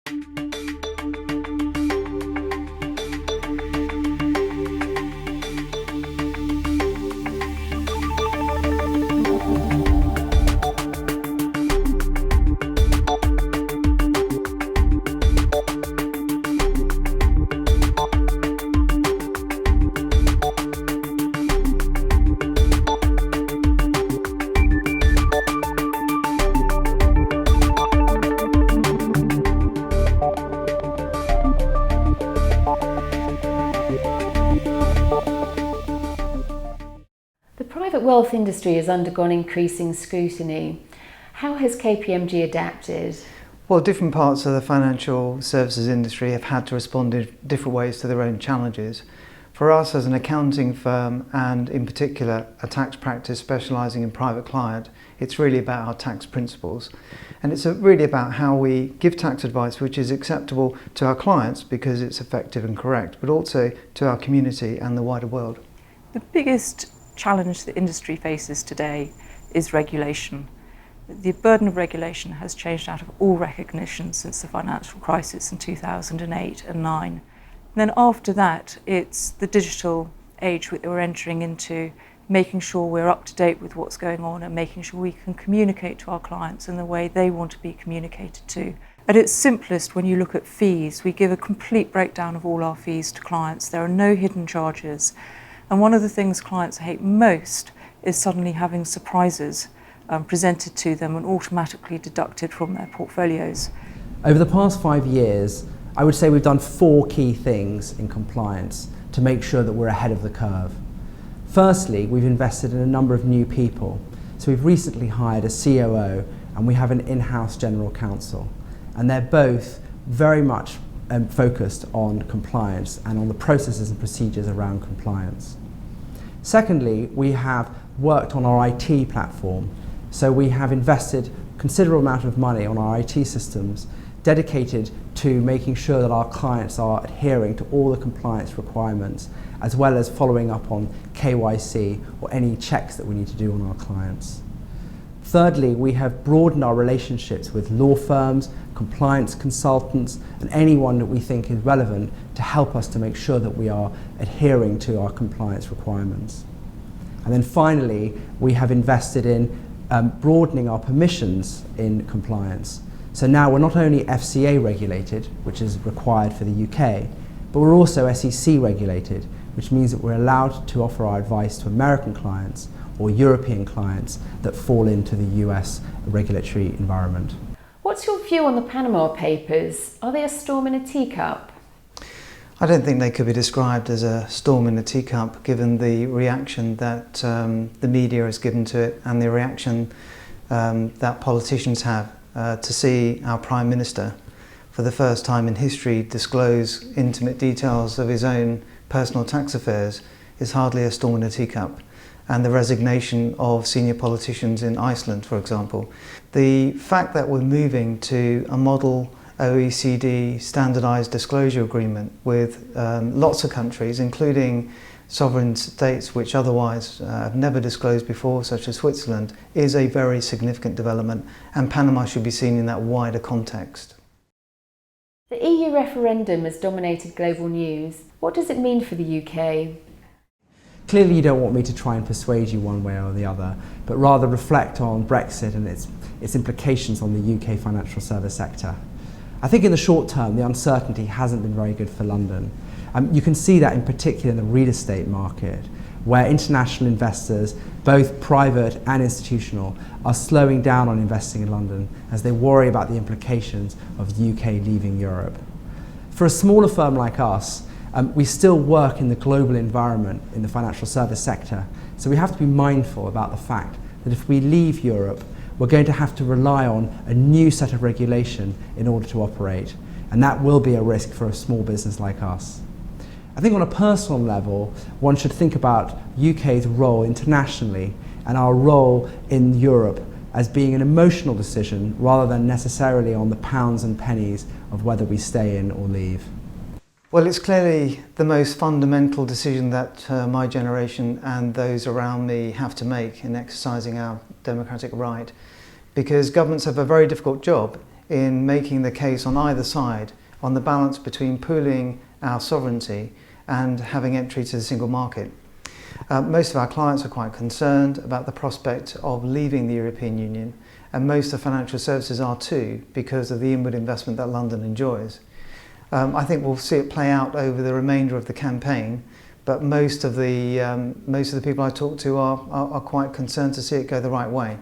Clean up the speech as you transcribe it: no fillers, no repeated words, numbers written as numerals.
The private wealth industry has undergone increasing scrutiny. How has KPMG adapted? Well, different parts of the financial services industry have had to respond in different ways to their own challenges. For us as an accounting firm, and in particular a tax practice specialising in private client, it's really about our tax principles. And it's really about how we give tax advice which is acceptable to our clients because it's effective and correct, but also to our community and the wider world. The biggest challenge the industry faces today is regulation. The burden of regulation has changed out of all recognition since the financial crisis in 2008 and 9. And then after that, it's the digital age that we're entering into, making sure we're up to date with what's going on and making sure we can communicate to our clients in the way they want to be communicated to. At its simplest, when you look at fees, we give a complete breakdown of all our fees to clients. There are no hidden charges. And one of the things clients hate most is suddenly having surprises presented to them and automatically deducted from their portfolios. Over the past 5 years, I would say we've done 4 key things in compliance to make sure that we're ahead of the curve. Firstly, we've invested in a number of new people. So we've recently hired a COO and we have an in-house general counsel. And they're both very much focused on compliance and on the processes and procedures around compliance. Secondly, we have worked on our IT platform. So we have invested a considerable amount of money on our IT systems dedicated to making sure that our clients are adhering to all the compliance requirements, as well as following up on KYC or any checks that we need to do on our clients. Thirdly, we have broadened our relationships with law firms, compliance consultants, and anyone that we think is relevant to help us to make sure that we are adhering to our compliance requirements. And then finally, we have invested in broadening our permissions in compliance. So now we're not only FCA regulated, which is required for the UK, but we're also SEC regulated, which means that we're allowed to offer our advice to American clients or European clients that fall into the US regulatory environment. What's your view on the Panama Papers? Are they a storm in a teacup? I don't think they could be described as a storm in a teacup given the reaction that the media has given to it and the reaction that politicians have to see our Prime Minister for the first time in history disclose intimate details of his own personal tax affairs is hardly a storm in a teacup. And the resignation of senior politicians in Iceland, for example. The fact that we're moving to a model OECD standardised disclosure agreement with lots of countries, including sovereign states which otherwise have never disclosed before, such as Switzerland, is a very significant development, and Panama should be seen in that wider context. The EU referendum has dominated global news. What does it mean for the UK? Clearly you don't want me to try and persuade you one way or the other, but rather reflect on Brexit and its implications on the UK financial service sector. I think in the short term, the uncertainty hasn't been very good for London. You can see that in particular in the real estate market, where international investors, both private and institutional, are slowing down on investing in London as they worry about the implications of the UK leaving Europe. For a smaller firm like us, we still work in the global environment in the financial service sector, so we have to be mindful about the fact that if we leave Europe, we're going to have to rely on a new set of regulation in order to operate, and that will be a risk for a small business like us. I think on a personal level, one should think about UK's role internationally and our role in Europe as being an emotional decision rather than necessarily on the pounds and pennies of whether we stay in or leave. Well, it's clearly the most fundamental decision that my generation and those around me have to make in exercising our democratic right. because governments have a very difficult job in making the case on either side on the balance between pooling our sovereignty and having entry to the single market. Most of our clients are quite concerned about the prospect of leaving the European Union, and most of financial services are too, because of the inward investment that London enjoys. I think we'll see it play out over the remainder of the campaign, but most of the people I talk to are quite concerned to see it go the right way.